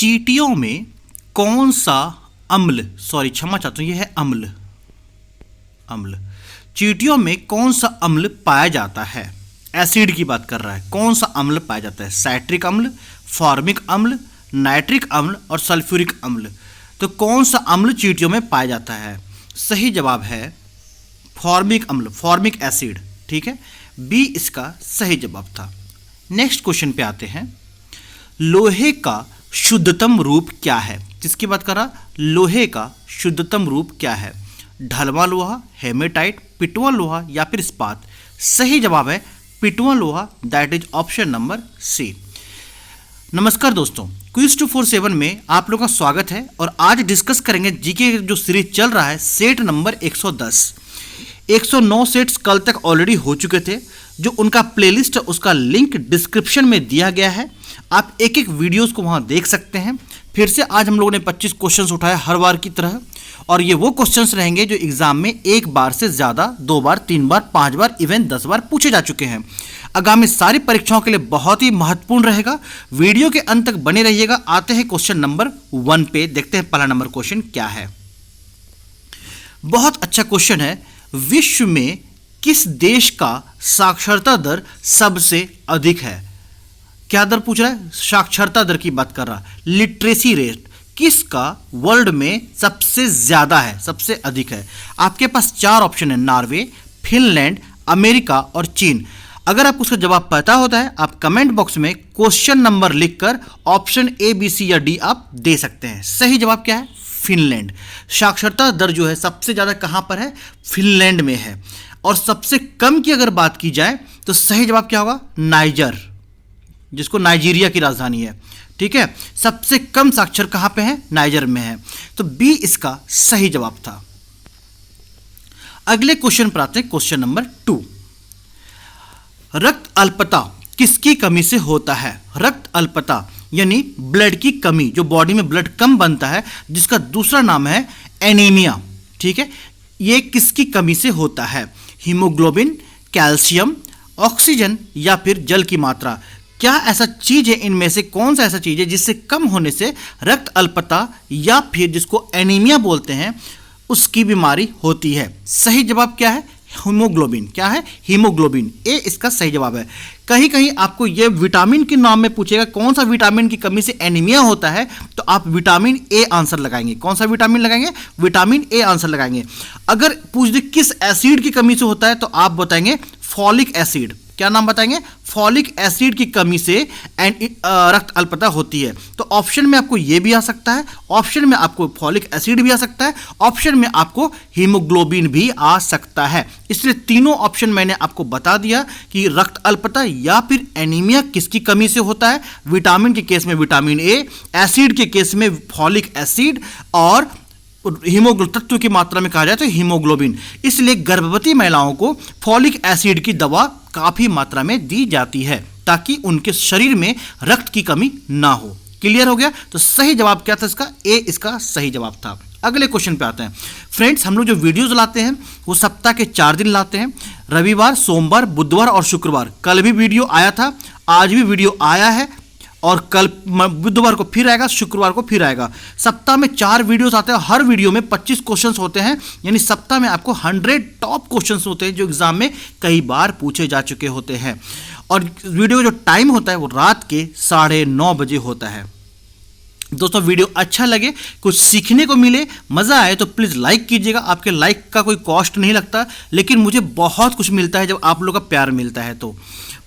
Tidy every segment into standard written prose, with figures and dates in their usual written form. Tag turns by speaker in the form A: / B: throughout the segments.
A: चींटियों में कौन सा अम्ल, सॉरी क्षमा चाहता हूँ, यह है अम्ल, अम्ल चींटियों में कौन सा अम्ल पाया जाता है? एसिड की बात कर रहा है। कौन सा अम्ल पाया जाता है? साइट्रिक अम्ल, फॉर्मिक अम्ल, नाइट्रिक अम्ल और सल्फ्यूरिक अम्ल। तो कौन सा अम्ल चींटियों में पाया जाता है? सही जवाब है फॉर्मिक अम्ल, फॉर्मिक एसिड। ठीक है, बी इसका सही जवाब था। नेक्स्ट क्वेश्चन पे आते हैं। लोहे का शुद्धतम रूप क्या है? किसकी बात कर रहा? लोहे का शुद्धतम रूप क्या है? ढलवां लोहा, हेमेटाइट, पिटवा लोहा या फिर इस्पात? सही जवाब है पिटवा लोहा, that is option number C. नमस्कार दोस्तों, क्विज 247 में आप लोगों का स्वागत है और आज डिस्कस करेंगे जीके जो सीरीज चल रहा है सेट नंबर 110। 109 सेट्स कल तक ऑलरेडी हो चुके थे। जो उनका प्लेलिस्ट है उसका लिंक डिस्क्रिप्शन में दिया गया है, आप एक एक वीडियोस को वहां देख सकते हैं। फिर से आज हम लोगों ने 25 क्वेश्चंस उठाए हर बार की तरह, और ये वो क्वेश्चंस रहेंगे जो एग्जाम में एक बार से ज़्यादा, 2 बार, 3 बार, 5 बार, इवन 10 बार पूछे जा चुके हैं। आगामी सारी परीक्षाओं के लिए बहुत ही महत्वपूर्ण रहेगा। वीडियो के अंत तक बने रहिएगा। आते हैं क्वेश्चन नंबर 1 पे, देखते हैं पहला नंबर क्वेश्चन क्या है। बहुत अच्छा क्वेश्चन है। विश्व में किस देश का साक्षरता दर सबसे अधिक है? क्या दर पूछ रहा है? साक्षरता दर की बात कर रहा है। लिटरेसी रेट किसका वर्ल्ड में सबसे ज्यादा है, सबसे अधिक है? आपके पास 4 ऑप्शन है, नॉर्वे, फिनलैंड, अमेरिका और चीन। अगर आप उसका जवाब पता होता है, आप कमेंट बॉक्स में क्वेश्चन नंबर लिखकर ऑप्शन ए, बी, सी या डी आप दे सकते हैं। सही जवाब क्या है? फिनलैंड। साक्षरता दर जो है सबसे ज्यादा कहां पर है? फिनलैंड में है। और सबसे कम की अगर बात की जाए तो सही जवाब क्या होगा? नाइजर, जिसको नाइजीरिया की राजधानी है। ठीक है, सबसे कम साक्षर कहां पे है? नाइजर में है। तो बी इसका सही जवाब था। अगले क्वेश्चन पर आते हैं, क्वेश्चन नंबर 2। रक्त अल्पता किसकी कमी से होता है? रक्त अल्पता यानी ब्लड की कमी, जो बॉडी में ब्लड कम बनता है, जिसका दूसरा नाम है एनीमिया। ठीक है, ये किसकी कमी से होता है? हीमोग्लोबिन, कैल्शियम, ऑक्सीजन या फिर जल की मात्रा? क्या ऐसा चीज है, इनमें से कौन सा ऐसा चीज है जिससे कम होने से रक्त अल्पता या फिर जिसको एनीमिया बोलते हैं उसकी बीमारी होती है? सही जवाब क्या है? हीमोग्लोबिन। क्या है? हीमोग्लोबिन। ए इसका सही जवाब है। कहीं कहीं आपको यह विटामिन के नाम में पूछेगा कौन सा विटामिन की कमी से एनीमिया होता है, तो आप विटामिन ए आंसर लगाएंगे। कौन सा विटामिन लगाएंगे? विटामिन ए आंसर लगाएंगे। अगर पूछ दे किस एसिड की कमी से होता है, तो आप बताएंगे फॉलिक एसिड। क्या नाम बताएंगे? फॉलिक एसिड की कमी से रक्त अल्पता होती है। तो ऑप्शन में आपको ये भी आ सकता है, ऑप्शन में आपको फॉलिक एसिड भी आ सकता है, ऑप्शन में आपको हीमोग्लोबिन भी आ सकता है। इसलिए तीनों ऑप्शन मैंने आपको बता दिया कि रक्त अल्पता या फिर एनीमिया किसकी कमी से होता है। विटामिन के केस में विटामिन ए, एसिड के केस में फॉलिक एसिड, और हीमोग्लोबिन तत्व की मात्रा में कहा जाए तो हीमोग्लोबिन। इसलिए गर्भवती महिलाओं को फॉलिक एसिड की दवा काफी मात्रा में दी जाती है ताकि उनके शरीर में रक्त की कमी ना हो। क्लियर हो गया? तो सही जवाब क्या था इसका? ए इसका सही जवाब था। अगले क्वेश्चन पे आते हैं। फ्रेंड्स, हम लोग जो वीडियोस लाते हैं वो सप्ताह के 4 दिन लाते हैं, रविवार, सोमवार, बुधवार और शुक्रवार। कल भी वीडियो आया था, आज भी वीडियो आया है, और कल बुधवार को फिर आएगा, शुक्रवार को फिर आएगा। सप्ताह में 4 वीडियोस आते हैं, हर वीडियो में 25 क्वेश्चंस होते हैं, यानी सप्ताह में आपको 100 टॉप क्वेश्चंस होते हैं जो एग्जाम में कई बार पूछे जा चुके होते हैं। और वीडियो जो टाइम होता है वो रात के 9:30 बजे होता है। दोस्तों, वीडियो अच्छा लगे, कुछ सीखने को मिले, मज़ा आए तो प्लीज़ लाइक कीजिएगा। आपके लाइक का कोई कॉस्ट नहीं लगता, लेकिन मुझे बहुत कुछ मिलता है जब आप लोगों का प्यार मिलता है, तो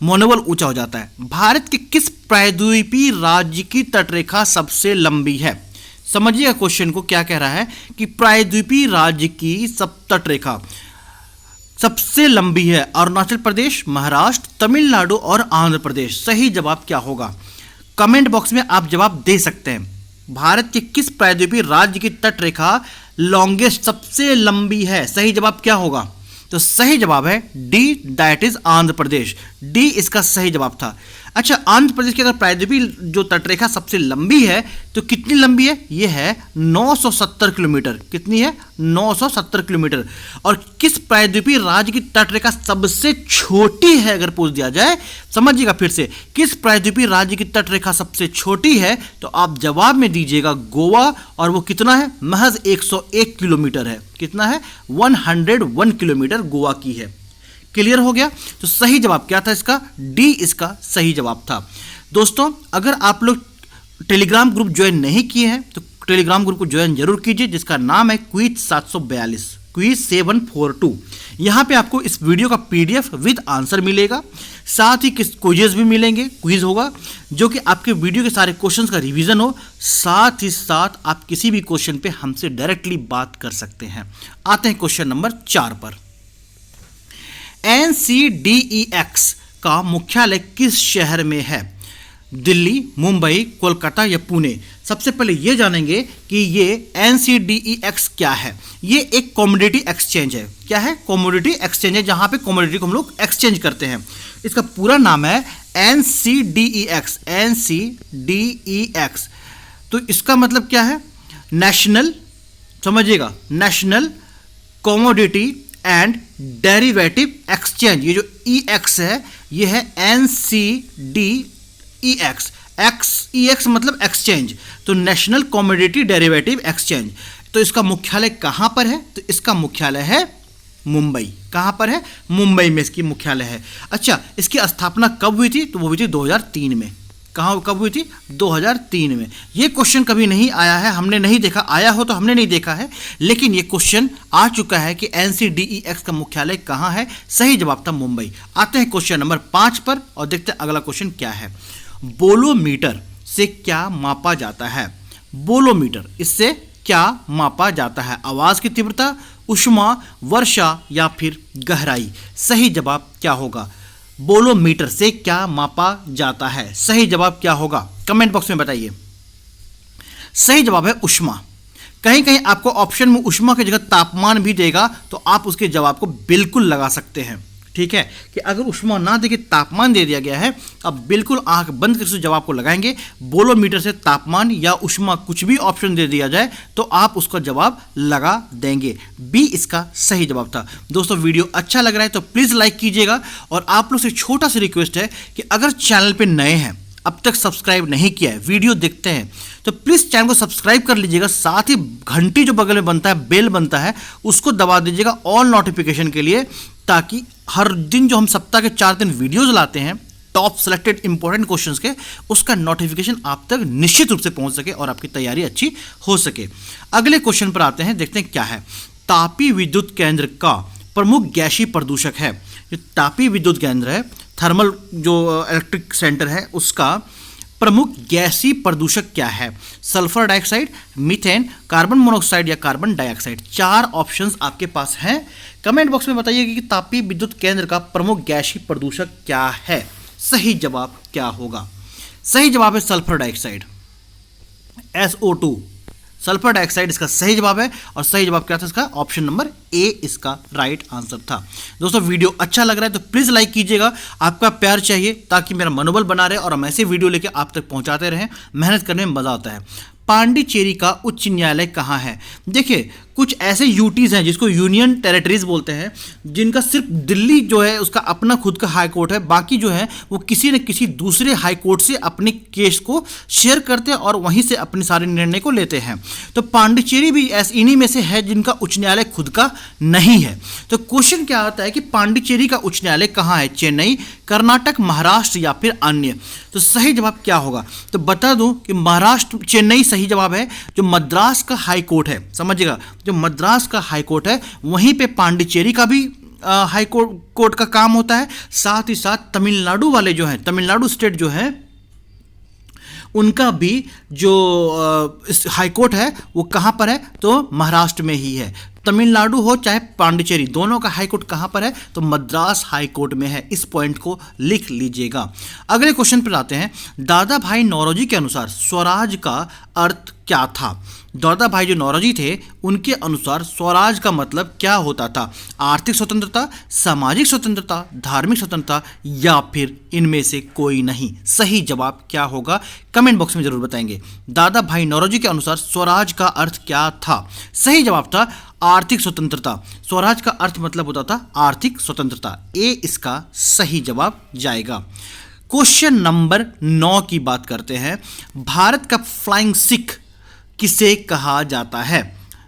A: मनोबल ऊंचा हो जाता है। भारत के किस प्रायद्वीपीय राज्य की तटरेखा सबसे लंबी है? समझिएगा क्वेश्चन को, क्या कह रहा है कि प्रायद्वीपीय राज्य की तटरेखा सबसे लंबी है। अरुणाचल प्रदेश, महाराष्ट्र, तमिलनाडु और आंध्र प्रदेश। सही जवाब क्या होगा? कमेंट बॉक्स में आप जवाब दे सकते हैं। भारत के किस प्रायद्वीपीय राज्य की तटरेखा लॉन्गेस्ट, सबसे लंबी है? सही जवाब क्या होगा? तो सही जवाब है D, that is Andhra Pradesh. D इसका सही जवाब था। अच्छा, आंध्र प्रदेश की अगर प्रायद्वीपीय जो तटरेखा सबसे लंबी है तो कितनी लंबी है? ये है 970 किलोमीटर। कितनी है? 970 किलोमीटर। और किस प्रायद्वीपीय राज्य की तटरेखा सबसे छोटी है अगर पूछ दिया जाए, समझिएगा फिर से, किस प्रायद्वीपीय राज्य की तटरेखा सबसे छोटी है, तो आप जवाब में दीजिएगा गोवा। और वो कितना है? महज 101 किलोमीटर है। कितना है? 101 किलोमीटर गोवा की है। क्लियर हो गया? तो सही जवाब क्या था इसका? डी इसका सही जवाब था। दोस्तों, अगर आप लोग टेलीग्राम ग्रुप ज्वाइन नहीं किए हैं तो टेलीग्राम ग्रुप को ज्वाइन जरूर कीजिए, जिसका नाम है क्विज 742, क्विज 742। यहाँ पे आपको इस वीडियो का PDF विद आंसर मिलेगा, साथ ही क्विजेस भी मिलेंगे। क्विज होगा जो कि आपके वीडियो के सारे क्वेश्चंस का रिवीजन हो, साथ ही साथ आप किसी भी क्वेश्चन पे हमसे डायरेक्टली बात कर सकते हैं। आते हैं क्वेश्चन नंबर 4 पर। NCDEX का मुख्यालय किस शहर में है? दिल्ली, मुंबई, कोलकाता या पुणे? सबसे पहले ये जानेंगे कि ये NCDEX क्या है। ये एक कमोडिटी एक्सचेंज है। क्या है? कमोडिटी एक्सचेंज है, जहां पे कमोडिटी को हम लोग एक्सचेंज करते हैं। इसका पूरा नाम है NCDEX। NCDEX तो इसका मतलब क्या है? नेशनल, समझिएगा, national commodity and derivative exchange. ये जो EX है ये है NCDEX। EX मतलब एक्सचेंज, तो नेशनल कमोडिटी डेरिवेटिव एक्सचेंज। तो इसका मुख्यालय कहां पर है? तो इसका मुख्यालय है मुंबई। कहां पर है? मुंबई में इसकी मुख्यालय है। अच्छा, इसकी स्थापना कब हुई थी? तो वो हुई थी 2003 में। कब हुई थी? 2003 में। ये क्वेश्चन कभी नहीं आया है, हमने नहीं देखा। आया हो तो हमने नहीं देखा है, लेकिन ये क्वेश्चन आ चुका है कि NCDEX का मुख्यालय कहां है। सही जवाब था मुंबई। आते हैं क्वेश्चन नंबर 5 पर और देखते हैं अगला क्वेश्चन क्या है। बोलोमीटर से क्या मापा जाता है? बोलोमीटर, इससे क्या मापा जाता है? आवाज की तीव्रता, ऊष्मा, वर्षा या फिर गहराई? सही जवाब क्या होगा? बोलोमीटर से क्या मापा जाता है? सही जवाब क्या होगा? कमेंट बॉक्स में बताइए। सही जवाब है ऊष्मा। कहीं कहीं आपको ऑप्शन में ऊष्मा की जगह तापमान भी देगा, तो आप उसके जवाब को बिल्कुल लगा सकते हैं। ठीक है, कि अगर ऊष्मा ना देके तापमान दे दिया गया है, अब बिल्कुल आंख बंद करके जवाब को लगाएंगे। बोलोमीटर से तापमान या ऊष्मा कुछ भी ऑप्शन दे दिया जाए तो आप उसका जवाब लगा देंगे। बी इसका सही जवाब था। दोस्तों, वीडियो अच्छा लग रहा है तो प्लीज़ लाइक कीजिएगा। और आप लोग से छोटा सा रिक्वेस्ट है कि अगर चैनल पर नए हैं, अब तक सब्सक्राइब नहीं किया है, वीडियो देखते हैं, तो प्लीज़ चैनल को सब्सक्राइब कर लीजिएगा। साथ ही घंटी जो बगल में बनता है, बेल बनता है, उसको दबा दीजिएगा ऑल नोटिफिकेशन के लिए, ताकि हर दिन जो हम सप्ताह के 4 दिन वीडियोज़ लाते हैं टॉप सेलेक्टेड इंपॉर्टेंट क्वेश्चंस के, उसका नोटिफिकेशन आप तक निश्चित रूप से पहुंच सके और आपकी तैयारी अच्छी हो सके। अगले क्वेश्चन पर आते हैं, देखते हैं क्या है। तापी विद्युत केंद्र का प्रमुख गैसीय प्रदूषक है। जो तापी विद्युत केंद्र है, थर्मल जो इलेक्ट्रिक सेंटर है, उसका प्रमुख गैसीय प्रदूषक क्या है? Sulphur dioxide, methane, carbon monoxide या कार्बन डाइऑक्साइड? 4 ऑप्शंस आपके पास हैं। कमेंट बॉक्स में बताइए कि तापी विद्युत केंद्र का प्रमुख गैसीय प्रदूषक क्या है। सही जवाब क्या होगा? सही जवाब है sulphur dioxide, SO2। Sulphur dioxide इसका सही जवाब है। और सही जवाब क्या था इसका? ऑप्शन नंबर ए इसका राइट आंसर था। दोस्तों, वीडियो अच्छा लग रहा है तो प्लीज़ लाइक कीजिएगा। आपका प्यार चाहिए ताकि मेरा मनोबल बना रहे और हम ऐसे वीडियो लेके आप तक पहुंचाते रहें। मेहनत करने में मज़ा आता है। पांडिचेरी का उच्च न्यायालय कहाँ है? देखिए, कुछ ऐसे यूटीज हैं जिसको यूनियन टेरिटरीज बोलते हैं, जिनका सिर्फ दिल्ली जो है उसका अपना खुद का हाई कोर्ट है। बाकी जो है वो किसी न किसी दूसरे हाई कोर्ट से अपने केस को शेयर करते हैं और वहीं से अपने सारे निर्णय को लेते हैं। तो पांडिचेरी भी इन्हीं में से है जिनका उच्च न्यायालय खुद का नहीं है। तो क्वेश्चन क्या आता है कि पांडिचेरी का उच्च न्यायालय कहाँ है? चेन्नई, कर्नाटक, महाराष्ट्र या फिर अन्य? तो सही जवाब क्या होगा? तो बता दूं कि महाराष्ट्र, चेन्नई सही जवाब है। जो मद्रास का हाई कोर्ट है, समझिएगा, जो मद्रास का हाई कोर्ट है वहीं पे पांडिचेरी का भी हाई कोर्ट का काम होता है। साथ ही साथ तमिलनाडु वाले जो हैं, तमिलनाडु स्टेट जो है, उनका भी जो हाई कोर्ट है वो कहाँ पर है? तो महाराष्ट्र में ही है। तमिलनाडु हो चाहे पांडिचेरी, दोनों का हाई कोर्ट कहां पर है? तो मद्रास हाई कोर्ट में है। इस पॉइंट को लिख लीजिएगा। अगले क्वेश्चन पर आते हैं। दादा भाई नौरोजी के अनुसार स्वराज का अर्थ क्या था? दादा भाई जो नौरोजी थे उनके अनुसार स्वराज का मतलब क्या होता था? आर्थिक स्वतंत्रता, सामाजिक स्वतंत्रता, धार्मिक स्वतंत्रता, या फिर इनमें से कोई नहीं? सही जवाब क्या होगा कमेंट बॉक्स में जरूर बताएंगे। दादा भाई नौरोजी के अनुसार स्वराज का अर्थ क्या था? सही जवाब था आर्थिक स्वतंत्रता। स्वराज का अर्थ मतलब होता था आर्थिक स्वतंत्रता। ए इसका सही जवाब जाएगा। क्वेश्चन नंबर 9 की बात करते हैं। भारत का फ्लाइंग सिख किसे कहा जाता है?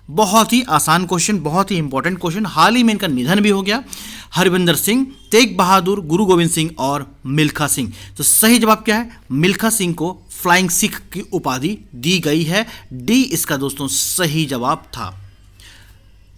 A: बहुत ही आसान क्वेश्चन, बहुत ही इंपॉर्टेंट क्वेश्चन। हाल ही में इनका निधन भी हो गया। हरविंदर सिंह, तेग बहादुर, गुरु गोविंद सिंह और मिल्खा सिंह। तो सही जवाब क्या है? मिल्खा सिंह को फ्लाइंग सिख की उपाधि दी गई है। डी इसका दोस्तों सही जवाब था।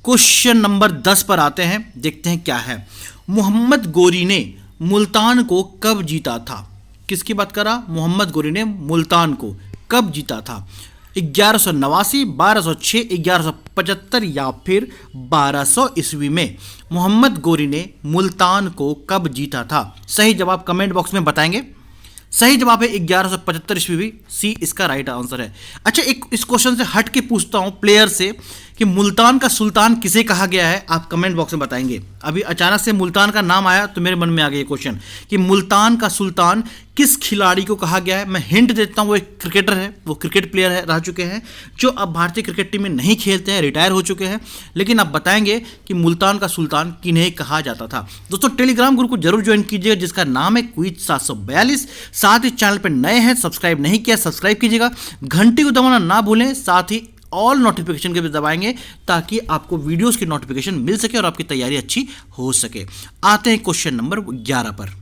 A: क्वेश्चन नंबर 10 पर आते हैं, देखते हैं क्या है। मोहम्मद गोरी ने मुल्तान को कब जीता था? किसकी बात करा? मोहम्मद गोरी ने मुल्तान को कब जीता था? 1189, 1206, 1175 या फिर 1200 ईस्वी में मोहम्मद गोरी ने मुल्तान को कब जीता था? सही जवाब कमेंट बॉक्स में बताएंगे। सही जवाब है 1175 ईस्वी। सी इसका राइट आंसर है। अच्छा, एक इस क्वेश्चन से हट के पूछता हूं प्लेयर से कि मुल्तान का सुल्तान किसे कहा गया है? आप कमेंट बॉक्स में बताएंगे। अभी अचानक से मुल्तान का नाम आया तो मेरे मन में आ गया ये क्वेश्चन कि मुल्तान का सुल्तान किस खिलाड़ी को कहा गया है। मैं हिंट देता हूं, वो एक क्रिकेटर है, वो क्रिकेट प्लेयर है, रह चुके हैं, जो अब भारतीय क्रिकेट टीम में नहीं खेलते हैं, रिटायर हो चुके हैं। लेकिन आप बताएंगे कि मुल्तान का सुल्तान किन्हें कहा जाता था। दोस्तों टेलीग्राम ग्रुप को जरूर ज्वाइन कीजिएगा जिसका नाम है क्विज 742। साथ ही चैनल पर नए हैं, सब्सक्राइब नहीं किया सब्सक्राइब कीजिएगा, घंटी को दबाना ना भूलें, साथ ही ऑल नोटिफिकेशन के भी दबाएंगे ताकि आपको वीडियोस की नोटिफिकेशन मिल सके और आपकी तैयारी अच्छी हो सके। आते हैं क्वेश्चन नंबर 11 पर।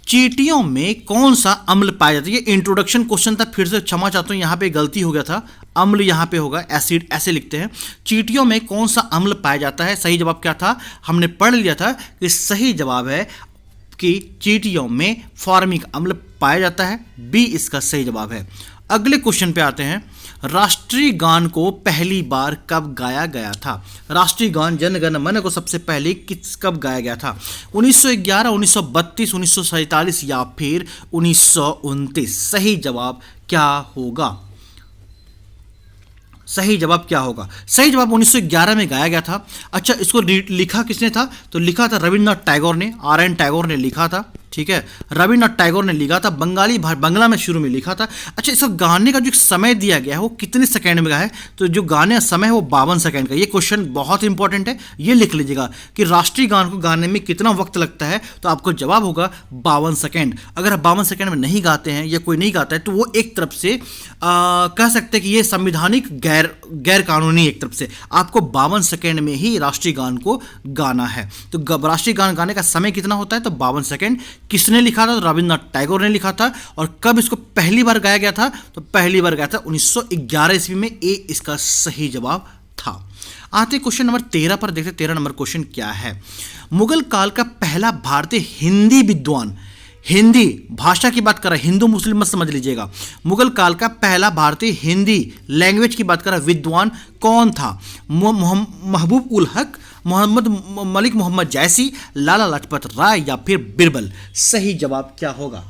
A: चींटियों में कौन सा अम्ल पाया जाता है? ये इंट्रोडक्शन क्वेश्चन था, फिर से क्षमा चाहता हूं, यहां पे गलती हो गया था। अम्ल यहां पे होगा एसिड, ऐसे लिखते हैं। चींटियों में कौन सा अम्ल पाया जाता है? सही जवाब क्या था? हमने पढ़ लिया था कि सही जवाब है कि चींटियों में फॉर्मिक अम्ल पाया जाता है। बी इसका सही जवाब है। अगले क्वेश्चन पे आते हैं। राष्ट्रीय गान को पहली बार कब गाया गया था? राष्ट्रीय गान जन गण मन को सबसे पहले कब गाया गया था? 1911, 1932, 1947 या फिर 1929? सही जवाब क्या होगा? सही जवाब क्या होगा? सही जवाब 1911 में गाया गया था। अच्छा, इसको लिखा किसने था? तो लिखा था रविन्द्रनाथ टैगोर ने, RN टैगोर ने लिखा था। ठीक है, रविन्द्रनाथ टैगोर ने लिखा था। बंगला में शुरू में लिखा था। अच्छा, इसको गाने का जो समय दिया गया है वो कितने सेकंड में का है? तो जो गाने का समय है वो 52 सेकंड का। ये क्वेश्चन बहुत इंपॉर्टेंट है, ये लिख लीजिएगा कि राष्ट्रीय गान को गाने में कितना वक्त लगता है। तो आपको जवाब होगा 52 सेकंड। अगर आप 52 सेकंड में नहीं गाते हैं या कोई नहीं गाता है तो वो एक तरफ से कह सकते हैं कि ये संविधानिक गैर कानूनी, एक तरफ से आपको 52 सेकंड में ही राष्ट्रीय गान को गाना है। तो राष्ट्रीय गान गाने का समय कितना होता है? तो 52 सेकंड। किसने लिखा था? तो रविन्द्रनाथ टैगोर ने लिखा था। और कब इसको पहली बार गाया गया था? तो पहली बार गाया था 1911 ईस्वी में। ए इसका सही जवाब था। आते क्वेश्चन नंबर 13 पर, देखते 13 नंबर क्वेश्चन क्या है। मुगल काल का पहला भारतीय हिंदी विद्वान, हिंदी भाषा की बात कर रहा है, हिंदू मुस्लिम मत समझ लीजिएगा। मुगल काल का पहला भारतीय हिंदी लैंग्वेज की बात कर रहा है, विद्वान कौन था? महबूब उल हक, मलिक मोहम्मद जैसी, लाला लाजपत राय या फिर बिरबल? सही जवाब क्या होगा?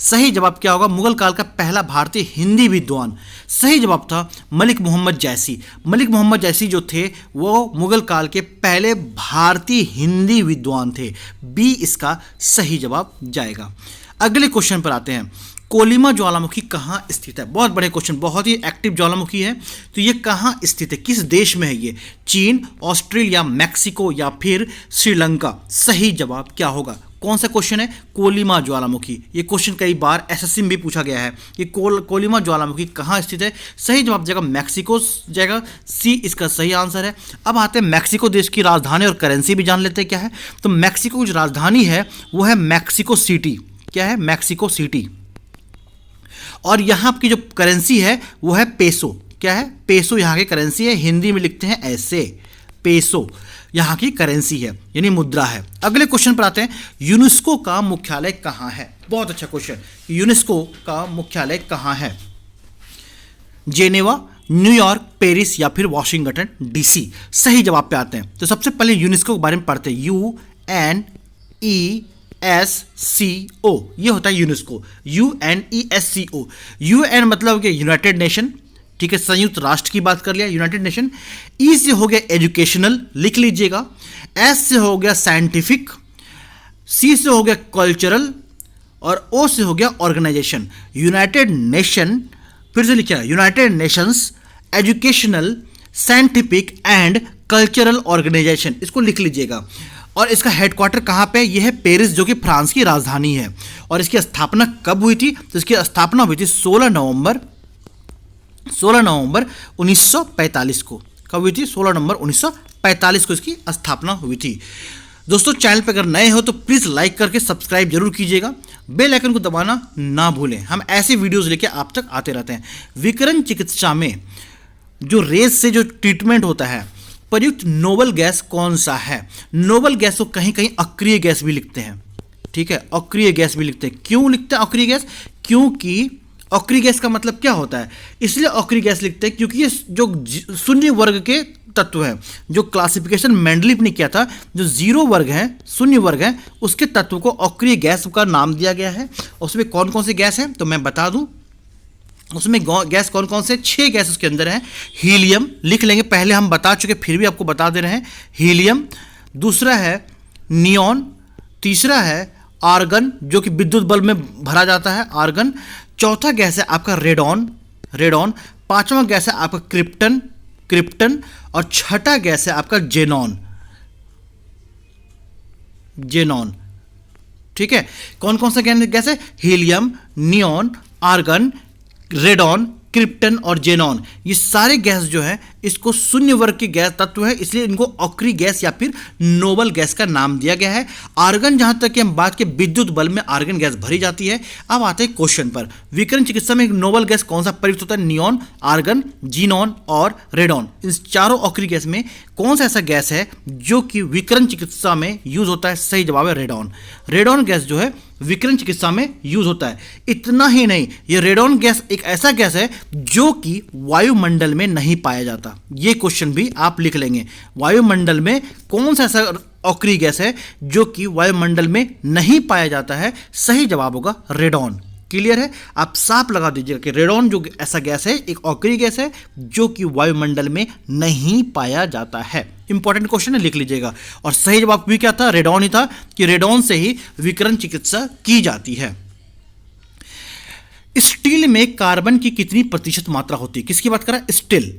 A: सही जवाब क्या होगा? मुगल काल का पहला भारतीय हिंदी विद्वान, सही जवाब था मलिक मोहम्मद जैसी। मलिक मोहम्मद जैसी जो थे वो मुगल काल के पहले भारतीय हिंदी विद्वान थे। बी इसका सही जवाब जाएगा। अगले क्वेश्चन पर आते हैं। कोलिमा ज्वालामुखी कहाँ स्थित है? बहुत बड़े क्वेश्चन, बहुत ही एक्टिव ज्वालामुखी है। तो ये कहाँ स्थित है? किस देश में है ये? चीन, ऑस्ट्रेलिया, मैक्सिको या फिर श्रीलंका? सही जवाब क्या होगा? कौन सा क्वेश्चन है? कोलिमा ज्वालामुखी। ये क्वेश्चन कई बार एसएससी में भी पूछा गया है कि कोलिमा ज्वालामुखी कहाँ स्थित है? सही जवाब जाएगा मैक्सिको जाएगा। सी इसका सही आंसर है। अब आते हैं मैक्सिको देश की राजधानी और करेंसी भी जान लेते हैं क्या है। तो मैक्सिको की जो राजधानी है वो है मैक्सिको सिटी। क्या है? Mexico city. और यहाँ की जो करेंसी है वो है पेसो। क्या है? पेसो यहाँ की करेंसी है। हिंदी में लिखते हैं ऐसे, पेसो यहाँ की करेंसी है, यानी मुद्रा है। अगले क्वेश्चन पर आते हैं। यूनेस्को का मुख्यालय कहाँ है? बहुत अच्छा क्वेश्चन। यूनेस्को का मुख्यालय कहाँ है? जेनेवा, न्यूयॉर्क, पेरिस या फिर वाशिंगटन डीसी। सही जवाब पे आते हैं। तो सबसे पहले यूनेस्को के बारे में पढ़ते हैं। UNESCO, ये होता है यूनेस्को। UNESCO, UN मतलब हो गया यूनाइटेड नेशन, ठीक है, संयुक्त राष्ट्र की बात कर लिया, यूनाइटेड नेशन। ई से हो गया एजुकेशनल, लिख लीजिएगा। एस से हो गया साइंटिफिक, सी से हो गया कल्चरल और ओ से हो गया ऑर्गेनाइजेशन। यूनाइटेड नेशन, फिर से लिखिएगा, united nations, educational, scientific and cultural organization, इसको लिख लीजिएगा। और इसका हेडक्वार्टर कहाँ पे है? यह है पेरिस, जो कि फ्रांस की राजधानी है। और इसकी स्थापना कब हुई थी? तो इसकी स्थापना हुई थी 16 नवंबर 1945 को। कब हुई थी? 16 नवंबर 1945 को इसकी स्थापना हुई थी। दोस्तों, चैनल पर अगर नए हो तो प्लीज़ लाइक करके सब्सक्राइब जरूर कीजिएगा, बेल आइकन को दबाना ना भूलें। हम ऐसे वीडियोस लेके आप तक आते रहते हैं। विकिरण चिकित्सा में जो रेस से जो ट्रीटमेंट होता है, प्रयुक्त नोबल गैस कौन सा है? नोबल गैस को कहीं कहीं अक्रिय गैस भी लिखते हैं, ठीक है, अक्रिय गैस भी लिखते हैं। क्यों लिखते हैं अक्रिय गैस? क्योंकि अक्रिय गैस का मतलब क्या होता है? इसलिए अक्रिय गैस लिखते हैं क्योंकि ये जो शून्य वर्ग के तत्व है, जो क्लासिफिकेशन मेंडलीफ ने किया था, जो जीरो वर्ग है, शून्य वर्ग है, उसके तत्व को अक्रिय गैस का नाम दिया गया है। उसमें कौन कौन से गैस हैं तो मैं बता दूं। उसमें गैस कौन कौन से? 6 गैस उसके अंदर हैं। हीलियम लिख लेंगे, पहले हम बता चुके, फिर भी आपको बता दे रहे हैं। हीलियम, दूसरा है नियॉन, तीसरा है आर्गन, जो कि विद्युत बल्ब में भरा जाता है, आर्गन। चौथा गैस है आपका रेडॉन। पांचवा गैस है आपका क्रिप्टन। और छठा गैस है आपका जेनॉन। ठीक है, कौन कौन सा गैस है? Helium, neon, argon, radon, krypton और जेनॉन। ये सारे गैस जो है इसको शून्य वर्ग के गैस तत्व है, इसलिए इनको अक्रिय गैस या फिर नोबल गैस का नाम दिया गया है। आर्गन, जहां तक कि हम बात के विद्युत बल्ब में आर्गन गैस भरी जाती है। अब आते हैं क्वेश्चन पर। विकिरण चिकित्सा में नोबल गैस कौन सा प्रयुक्त होता है? नियॉन, आर्गन, जीनॉन और रेडॉन। इन चारों अक्रिय गैस में कौन सा ऐसा गैस है जो कि विकिरण चिकित्सा में यूज होता है? सही जवाब है रेडॉन। रेडॉन गैस जो है विकिरण चिकित्सा में यूज होता है। इतना ही नहीं, यह रेडॉन गैस एक ऐसा गैस है जो कि वायुमंडल में नहीं पाया जाता। यह क्वेश्चन भी आप लिख लेंगे। वायुमंडल में कौन सा ऐसा अक्रिय गैस है जो कि वायुमंडल में नहीं पाया जाता है? सही जवाब होगा रेडॉन। क्लियर है? आप साफ लगा दीजिएगा कि रेडॉन जो ऐसा गैस है, एक अक्रिय गैस है जो कि वायुमंडल में नहीं पाया जाता है। इंपॉर्टेंट क्वेश्चन है, लिख लीजिएगा। और सही जवाब भी क्या था? रेडॉन ही था, कि रेडॉन से ही विकिरण चिकित्सा की जाती है। स्टील में कार्बन की कितनी प्रतिशत मात्रा होती है? किसकी बात कर रहा है?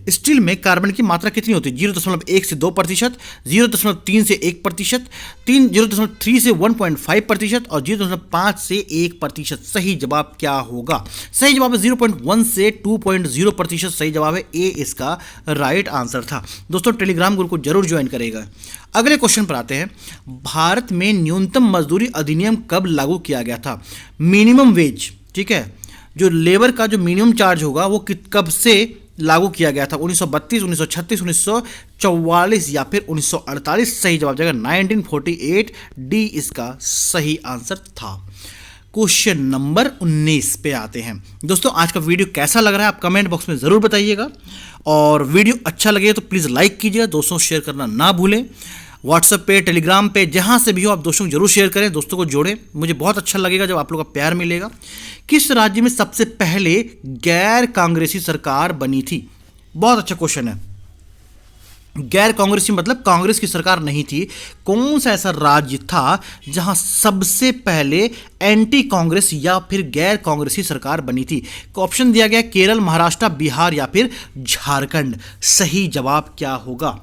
A: स्टील में कार्बन की मात्रा कितनी होती है? 0.1 से 2%, 0.3 से 1%, 0.3 से 1.5% और 0.5 से 1%। सही जवाब क्या होगा? सही जवाब है 0.1 से 2.0%। सही जवाब है ए, इसका राइट आंसर था। दोस्तों, टेलीग्राम ग्रुप को जरूर ज्वाइन करेगा। अगले क्वेश्चन पर आते हैं। भारत में न्यूनतम मजदूरी अधिनियम कब लागू किया गया था? मिनिमम वेज, ठीक है, जो लेबर का जो मिनिमम चार्ज होगा वो कब से लागू किया गया था? 1932, 1936, 1944 या फिर 1948? सही जवाब जाएगा 1948, डी इसका सही आंसर था। क्वेश्चन नंबर 19 पे आते हैं। दोस्तों, आज का वीडियो कैसा लग रहा है आप कमेंट बॉक्स में ज़रूर बताइएगा। और वीडियो अच्छा लगे तो प्लीज़ लाइक कीजिएगा, दोस्तों शेयर करना ना भूलें। व्हाट्सएप पे, टेलीग्राम पे, जहाँ से भी हो आप दोस्तों को जरूर शेयर करें, दोस्तों को जोड़ें। मुझे बहुत अच्छा लगेगा जब आप लोगों का प्यार मिलेगा। किस राज्य में सबसे पहले गैर कांग्रेसी सरकार बनी थी? बहुत अच्छा क्वेश्चन है। गैर कांग्रेसी मतलब कांग्रेस की सरकार नहीं थी। कौन सा ऐसा राज्य था जहां सबसे पहले एंटी कांग्रेस या फिर गैर कांग्रेसी सरकार बनी थी? ऑप्शन दिया गया केरल, महाराष्ट्र, बिहार या फिर झारखंड। सही जवाब क्या होगा?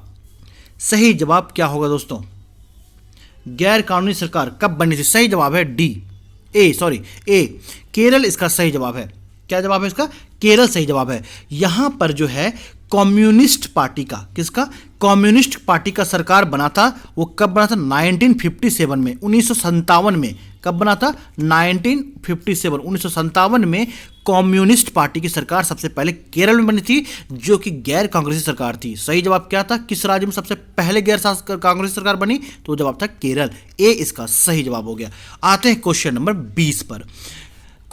A: सही जवाब क्या होगा दोस्तों? गैर कानूनी सरकार कब बनी थी? सही जवाब है ए, केरल इसका सही जवाब है। क्या जवाब है इसका? केरल सही जवाब है। यहां पर जो है कम्युनिस्ट पार्टी का, किसका? कम्युनिस्ट पार्टी का सरकार बना था। वो कब बना था? 1957 में, 1957 में। कब बना था? 1957 में कम्युनिस्ट पार्टी की सरकार सबसे पहले केरल में बनी थी, जो कि गैर कांग्रेसी सरकार थी। सही जवाब क्या था? किस राज्य में सबसे पहले गैर कांग्रेसी सरकार बनी? तो जवाब था केरल। ए इसका सही जवाब हो गया। आते हैं क्वेश्चन नंबर 20 पर।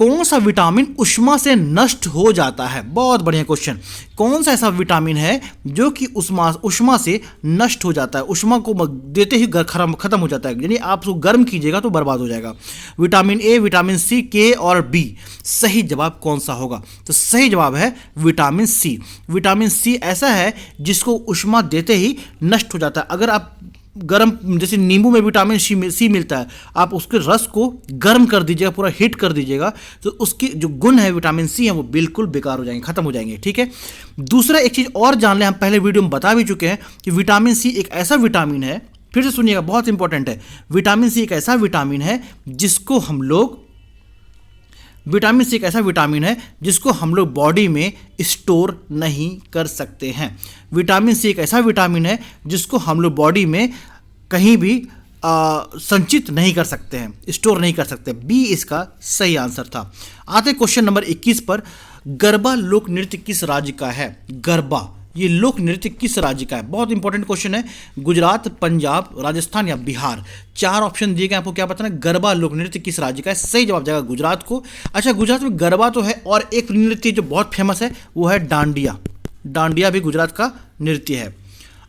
A: कौन सा विटामिन ऊष्मा से नष्ट हो जाता है? बहुत बढ़िया क्वेश्चन। कौन सा ऐसा विटामिन है जो कि ऊष्मा से नष्ट हो जाता है, ऊष्मा को देते ही खत्म हो जाता है, यानी आप उसको गर्म कीजिएगा तो बर्बाद हो जाएगा? विटामिन ए, विटामिन सी, के और बी। सही जवाब कौन सा होगा? तो सही जवाब है विटामिन सी। विटामिन सी ऐसा है जिसको ऊष्मा देते ही नष्ट हो जाता है। अगर आप गर्म, जैसे नींबू में विटामिन सी मिलता है, आप उसके रस को गर्म कर दीजिएगा, पूरा हीट कर दीजिएगा, तो उसके जो गुण है विटामिन सी है वो बिल्कुल बेकार हो जाएंगे, खत्म हो जाएंगे। ठीक है। दूसरा एक चीज़ और जान लें, हम पहले वीडियो में बता भी चुके हैं कि विटामिन सी एक ऐसा विटामिन है, फिर से सुनिएगा, बहुत इंपॉर्टेंट है। विटामिन सी एक ऐसा विटामिन है जिसको हम लोग बॉडी में स्टोर नहीं कर सकते हैं। विटामिन सी एक ऐसा विटामिन है जिसको हम लोग बॉडी में कहीं भी संचित नहीं कर सकते हैं, स्टोर नहीं कर सकते। बी इसका सही आंसर था। आते क्वेश्चन नंबर 21 पर। गरबा लोक नृत्य किस राज्य का है? गरबा ये लोक नृत्य किस राज्य का है? बहुत इंपॉर्टेंट क्वेश्चन है। गुजरात, पंजाब, राजस्थान या बिहार? 4 ऑप्शन दिए गए, आपको क्या बताना? गरबा लोक नृत्य किस राज्य का है? सही जवाब जाएगा गुजरात को। अच्छा, गुजरात में गरबा तो है, और एक नृत्य जो बहुत फेमस है वो है डांडिया। डांडिया भी गुजरात का नृत्य है।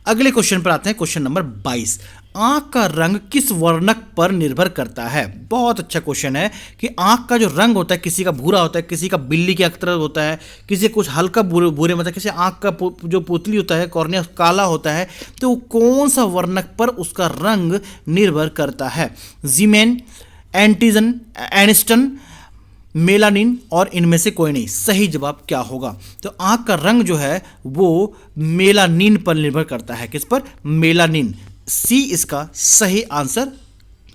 A: अगले क्वेश्चन पर आते हैं, क्वेश्चन नंबर 22। आंख का रंग किस वर्णक पर निर्भर करता है? बहुत अच्छा क्वेश्चन है कि आंख का जो रंग होता है, किसी का भूरा होता है, किसी का बिल्ली की तरह होता है, किसी कुछ हल्का भूरे मतलब, किसी आंख का जो पुतली होता है, कॉर्निया काला होता है, तो वो कौन सा वर्णक पर उसका रंग निर्भर करता है? जीमेन, एंटीजन, एनिस्टन, मेलानिन और इनमें से कोई नहीं। सही जवाब क्या होगा? तो आंख का रंग जो है वो मेलानिन पर निर्भर करता है। किस पर? मेलानिन। सी इसका सही आंसर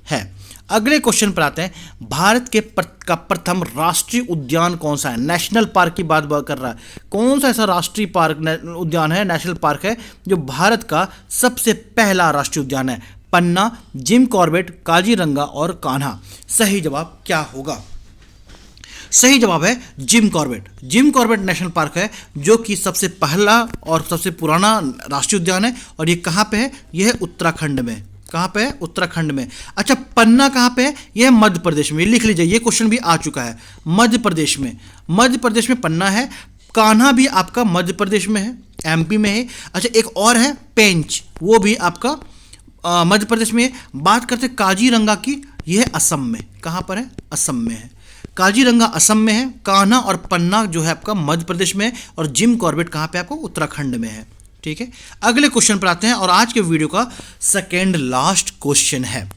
A: है। अगले क्वेश्चन पर आते हैं। भारत के का प्रथम राष्ट्रीय उद्यान कौन सा है? नेशनल पार्क की बात कर रहा है। कौन सा ऐसा राष्ट्रीय पार्क उद्यान है, नेशनल पार्क है, जो भारत का सबसे पहला राष्ट्रीय उद्यान है? पन्ना, जिम कॉर्बेट, काजीरंगा और कान्हा। सही जवाब क्या होगा? सही जवाब है Jim Corbett. Jim Corbett national park है जो कि सबसे पहला और सबसे पुराना राष्ट्रीय उद्यान है। और ये कहाँ पे है? यह है उत्तराखंड में। कहाँ पे है? उत्तराखंड में। अच्छा, पन्ना कहाँ पे है? यह मध्य प्रदेश में। लिख लीजिए, ये क्वेश्चन भी आ चुका है। मध्य प्रदेश में, मध्य प्रदेश में पन्ना है। कान्हा भी आपका मध्य प्रदेश में है, एमपी में है। अच्छा, एक और है पेंच, वो भी आपका मध्य प्रदेश में है। बात करते काजीरंगा की, यह असम में। कहाँ पर है? असम में है। काजीरंगा असम में है, कान्हा और पन्ना जो है आपका मध्य प्रदेश में है, और जिम कॉर्बेट कहाँ पे? आपको उत्तराखंड में है। ठीक है। अगले क्वेश्चन पर आते हैं, और आज के वीडियो का सेकेंड लास्ट क्वेश्चन है।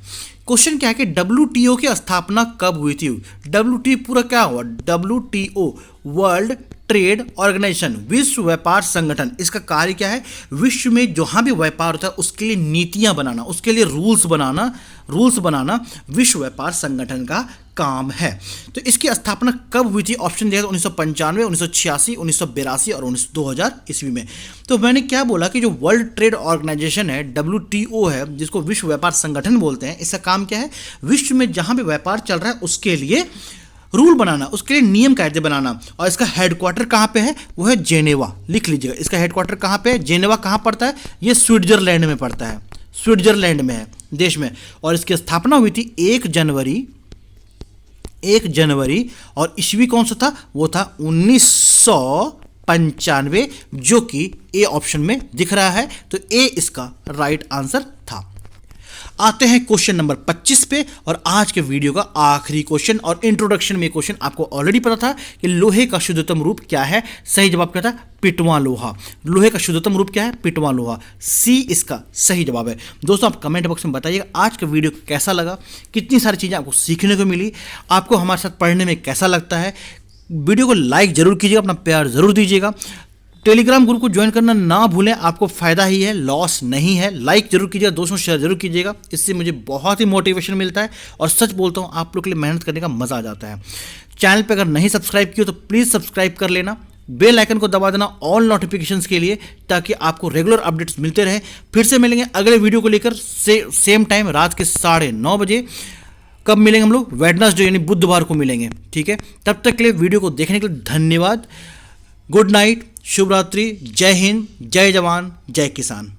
A: क्वेश्चन क्या है कि WTO की स्थापना कब हुई थी? WTO पूरा क्या हुआ? WTO वर्ल्ड ट्रेड ऑर्गेनाइजेशन, विश्व व्यापार संगठन। इसका कार्य क्या है? विश्व में जहाँ भी व्यापार होता है उसके लिए नीतियाँ बनाना, उसके लिए रूल्स बनाना विश्व व्यापार संगठन का काम है। तो इसकी स्थापना कब हुई थी? ऑप्शन दिया था 1995, 1986, 1982 और 2000 ईस्वी में। तो मैंने क्या बोला कि जो वर्ल्ड ट्रेड ऑर्गेनाइजेशन है, WTO है, जिसको विश्व व्यापार संगठन बोलते हैं, इसका काम क्या है? विश्व में जहाँ भी व्यापार चल रहा है उसके लिए रूल बनाना, उसके लिए नियम कायदे बनाना। और इसका हेडक्वार्टर कहाँ पे है? वो है जेनेवा। लिख लीजिएगा, इसका हेडक्वार्टर कहाँ पे है? जेनेवा। कहाँ पड़ता है? ये स्विट्जरलैंड में पड़ता है, स्विट्जरलैंड में है, देश में। और इसकी स्थापना हुई थी 1 जनवरी और ईस्वी कौन सा था? वो था 1995, जो कि ए ऑप्शन में दिख रहा है। तो ए इसका राइट आंसर था। आते हैं क्वेश्चन नंबर 25 पे, और आज के वीडियो का आखिरी क्वेश्चन। और इंट्रोडक्शन में क्वेश्चन आपको ऑलरेडी पता था कि लोहे का शुद्धतम रूप क्या है? सही जवाब क्या था? पिटवा लोहा। लोहे का शुद्धतम रूप क्या है? पिटवा लोहा। सी इसका सही जवाब है। दोस्तों, आप कमेंट बॉक्स में बताइएगा आज का वीडियो कैसा लगा, कितनी सारी चीज़ें आपको सीखने को मिली, आपको हमारे साथ पढ़ने में कैसा लगता है। वीडियो को लाइक जरूर कीजिएगा, अपना प्यार जरूर दीजिएगा। टेलीग्राम ग्रुप को ज्वाइन करना ना भूलें, आपको फ़ायदा ही है, लॉस नहीं है। लाइक जरूर कीजिएगा, दोस्तों शेयर जरूर कीजिएगा, इससे मुझे बहुत ही मोटिवेशन मिलता है। और सच बोलता हूँ, आप लोग के लिए मेहनत करने का मज़ा आ जाता है। चैनल पे अगर नहीं सब्सक्राइब किया तो प्लीज़ सब्सक्राइब कर लेना, बेल आइकन को दबा देना ऑल नोटिफिकेशंस के लिए, ताकि आपको रेगुलर अपडेट्स मिलते रहें। फिर से मिलेंगे अगले वीडियो को लेकर सेम टाइम रात के 9:30 बजे। कब मिलेंगे हम लोग? वेडनेसडे यानी बुधवार को मिलेंगे। ठीक है, तब तक के लिए वीडियो को देखने के लिए धन्यवाद। गुड नाइट, शुभ रात्रि, जय हिंद, जय जवान, जय किसान।